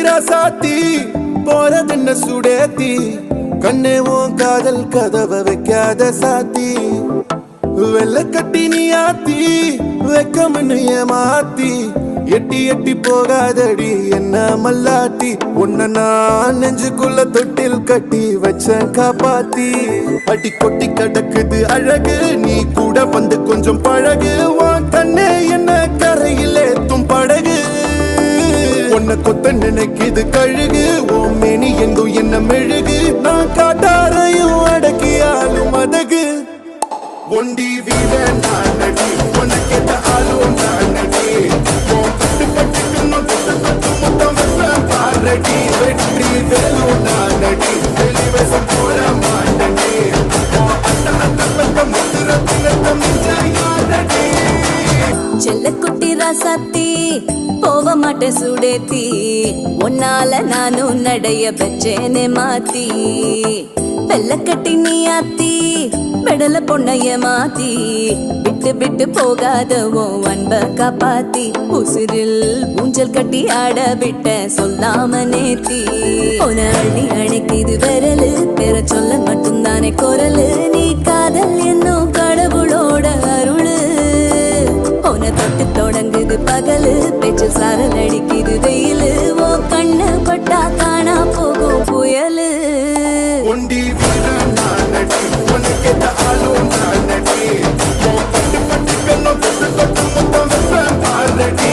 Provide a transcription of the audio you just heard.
ராசாத்தி போறதென்ன சுடேத்தி கண்ணே உன் காதல் கதவை வைக்காத சாத்தி வெள்ள கட்டி நீ ஆத்தி வெக்கம்னு ஏமாத்தி எட்டி எட்டி போகாதடி என்ன மல்லாட்டி உன்ன நான் நெஞ்சுக்குள்ள தொட்டில் கட்டி வச்ச காப்பாத்தி அடி கொட்டி கிடக்குது அழகு நீ கூட வந்து கொஞ்சம் பழகு உன் கண்ணே என்ன கரையில் ஏத்தும் படகு உன்னை கொத்த நினைக்குது கழுகு ஓ மேனி எங்கும் என்ன மெழுகு நான் காட்டாரையும் அடக்கியாலும் அதகு ஒண்டி வீட நான் நடி உனக்கேத்த ஆளும் நான் நடி பட்டு பட்டுக்கணும் மொத்தம் வெப்பம் பாரடி வெற்றி வேலும் நான் நடி வெளிவசம் போட மாட்டடி அந்த அந்த பக்கம் முத்துரத்தினம் யாரடி செல்ல குட்டி ராசாத்தி போவ மாட்டேன் சுடேத்தி உன்னால நானும் நடைய பெற்றேனே மாத்தி வெள்ள கட்டி நீ ஆத்தி பெடல பொண்ணைய மாத்தி விட்டு விட்டு போகாதவோ அன்ப காப்பாத்தி உசிரில் ஊஞ்சல் கட்டி ஆட விட்ட சொல்லாம நேத்தி உன அள்ளி அணைக்குது விரலு பெற சொல்ல மட்டும்தானே குரலு நீ காதல் என்னும் கடவுளோட அருளு உன தொட்டு தொடங்குது பகலு பேச்சு சாரல் அடிக்குது வெயிலு ஓ கண்ணு பட்டா காணா போகும் புயலு ஒண்டி வீட நான் நடி உனக்கேத்த ஆளும் நான் நடி பட்டு பட்டுக்கணும் தொட்டு தொட்டு மொத்தம் வெப்பம் பாரடி